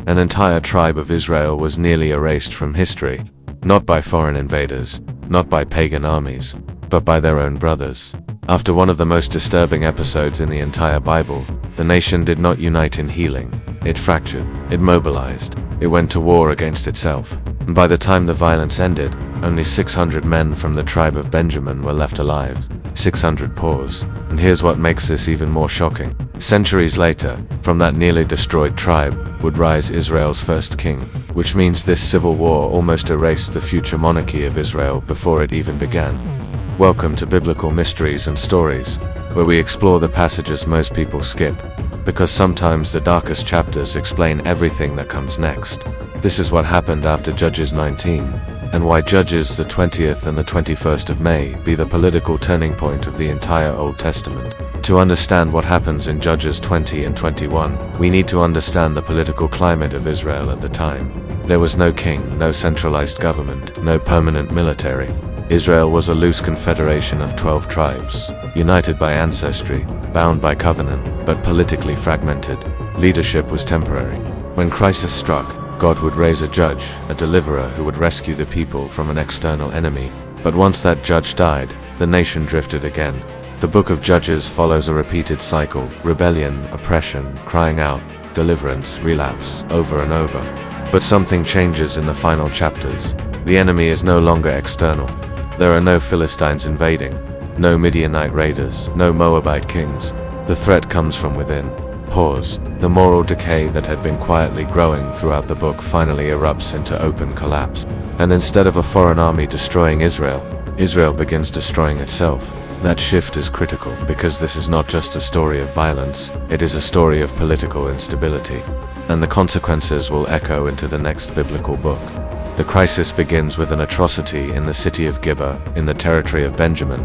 An entire tribe of Israel was nearly erased from history, not by foreign invaders, not by pagan armies, but by their own brothers. After one of the most disturbing episodes in the entire Bible, the nation did not unite in healing. It fractured, it mobilized, it went to war against itself. And by the time the violence ended, only 600 men from the tribe of Benjamin were left alive. 600 paws. And here's what makes this even more shocking. Centuries later, from that nearly destroyed tribe, would rise Israel's first king, which means this civil war almost erased the future monarchy of Israel before it even began. Welcome to Biblical Mysteries and Stories, where we explore the passages most people skip, because sometimes the darkest chapters explain everything that comes next. This is what happened after Judges 19, and why Judges the 20th and the 21st of May be the political turning point of the entire Old Testament. To understand what happens in Judges 20 and 21, we need to understand the political climate of Israel at the time. There was no king, no centralized government, no permanent military. Israel was a loose confederation of 12 tribes, united by ancestry, bound by covenant, but politically fragmented. Leadership was temporary. When crisis struck, God would raise a judge, a deliverer who would rescue the people from an external enemy. But once that judge died, the nation drifted again. The book of Judges follows a repeated cycle: rebellion, oppression, crying out, deliverance, relapse, over and over. But something changes in the final chapters. The enemy is no longer external. There are no Philistines invading, no Midianite raiders, no Moabite kings. The threat comes from within. Pause. The moral decay that had been quietly growing throughout the book finally erupts into open collapse. And instead of a foreign army destroying Israel, Israel begins destroying itself. That shift is critical because this is not just a story of violence, it is a story of political instability. And the consequences will echo into the next biblical book. The crisis begins with an atrocity in the city of Gibeah, in the territory of Benjamin.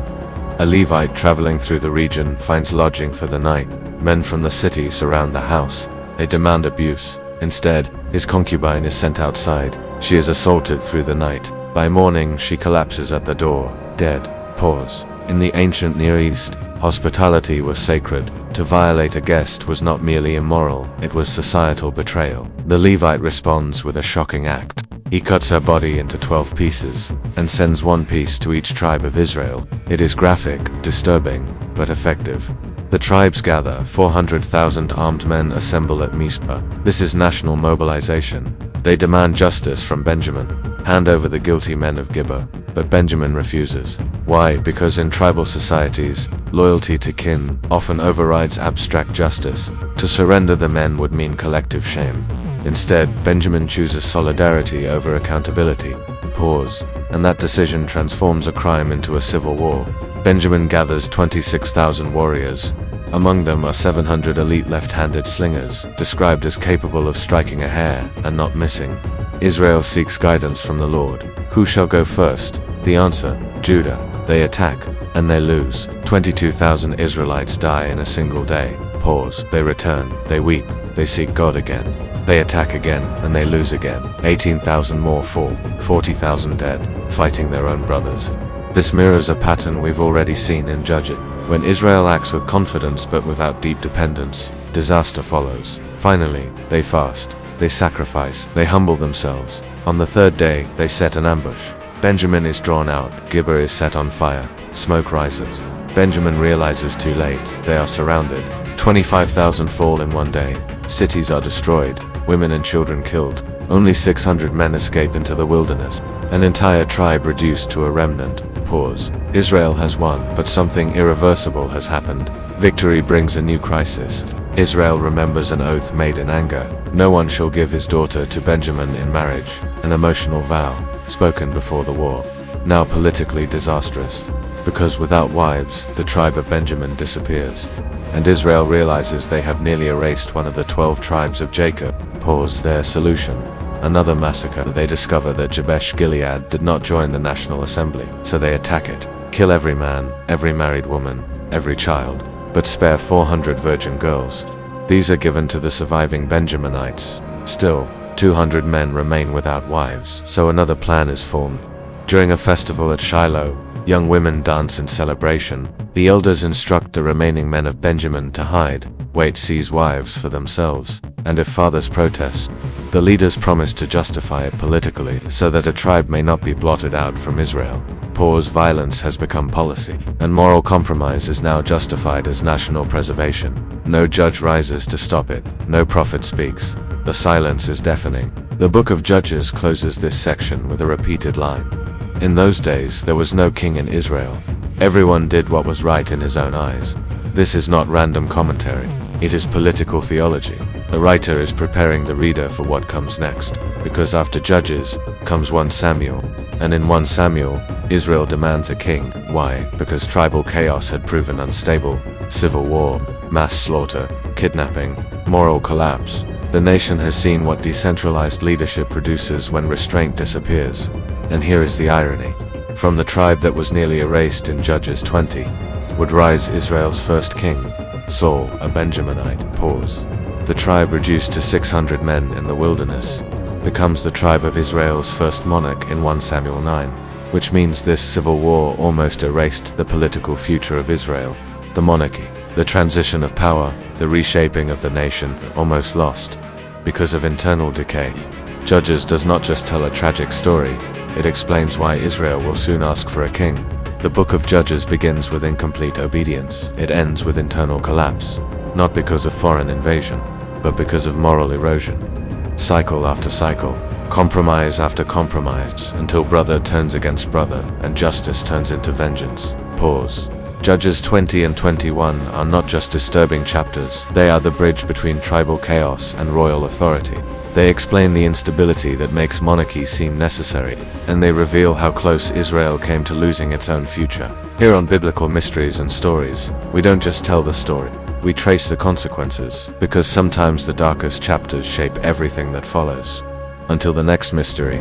A Levite traveling through the region finds lodging for the night. Men from the city surround the house. They demand abuse. Instead, his concubine is sent outside. She is assaulted through the night. By morning, she collapses at the door, dead. Pause. In the ancient Near East, hospitality was sacred. To violate a guest was not merely immoral, it was societal betrayal. The Levite responds with a shocking act. He cuts her body into 12 pieces, and sends one piece to each tribe of Israel. It is graphic, disturbing, but effective. The tribes gather, 400,000 armed men assemble at Mizpah. This is national mobilization. They demand justice from Benjamin. Hand over the guilty men of Gibeah. But Benjamin refuses. Why? Because in tribal societies, loyalty to kin often overrides abstract justice. To surrender the men would mean collective shame. Instead, Benjamin chooses solidarity over accountability. Pause. And that decision transforms a crime into a civil war. Benjamin gathers 26,000 warriors. Among them are 700 elite left-handed slingers, described as capable of striking a hair and not missing. Israel seeks guidance from the Lord. Who shall go first? The answer: Judah. They attack, and they lose. 22,000 Israelites die in a single day. Pause. They return, they weep, they seek God again. They attack again, and they lose again. 18,000 more fall, 40,000 dead, fighting their own brothers. This mirrors a pattern we've already seen in Judges. When Israel acts with confidence but without deep dependence, disaster follows. Finally, they fast, they sacrifice, they humble themselves. On the third day, they set an ambush. Benjamin is drawn out, Gibeah is set on fire, smoke rises. Benjamin realizes too late, they are surrounded. 25,000 fall in one day, cities are destroyed, women and children killed. Only 600 men escape into the wilderness. An entire tribe reduced to a remnant. Pause. Israel has won, but something irreversible has happened. Victory brings a new crisis. Israel remembers an oath made in anger. No one shall give his daughter to Benjamin in marriage, an emotional vow, spoken before the war. Now politically disastrous. Because without wives, the tribe of Benjamin disappears. And Israel realizes they have nearly erased one of the 12 tribes of Jacob. Pause. Their solution: another massacre. They discover that Jabesh Gilead did not join the National Assembly, so they attack it. Kill every man, every married woman, every child, but spare 400 virgin girls. These are given to the surviving Benjaminites. Still, 200 men remain without wives, so another plan is formed. During a festival at Shiloh, young women dance in celebration. The elders instruct the remaining men of Benjamin to hide, wait, seize wives for themselves, and if fathers protest, The leaders promise to justify it politically so that a tribe may not be blotted out from Israel. Violence has become policy, and moral compromise is now justified as national preservation. No judge rises to stop it, no prophet speaks. The silence is deafening. The book of Judges closes this section with a repeated line. In those days there was no king in Israel. Everyone did what was right in his own eyes. This is not random commentary. It is political theology. The writer is preparing the reader for what comes next, because after Judges comes 1 Samuel, and in 1 Samuel, Israel demands a king. Why? Because tribal chaos had proven unstable. Civil war, mass slaughter, kidnapping, moral collapse. The nation has seen what decentralized leadership produces when restraint disappears. And here is the irony. From the tribe that was nearly erased in Judges 20, would rise Israel's first king, Saul, a Benjaminite. The tribe reduced to 600 men in the wilderness becomes the tribe of Israel's first monarch in 1 Samuel 9, which means this civil war almost erased the political future of Israel. The monarchy, the transition of power, the reshaping of the nation, almost lost because of internal decay. Judges does not just tell a tragic story, it explains why Israel will soon ask for a king. The book of Judges begins with incomplete obedience. It ends with internal collapse, not because of foreign invasion, but because of moral erosion. Cycle after cycle, compromise after compromise, until brother turns against brother and justice turns into vengeance. Judges 20 and 21 are not just disturbing chapters, they are the bridge between tribal chaos and royal authority. They explain the instability that makes monarchy seem necessary, and they reveal how close Israel came to losing its own future. Here on Biblical Mysteries and Stories, we don't just tell the story, we trace the consequences, because sometimes the darkest chapters shape everything that follows. Until the next mystery.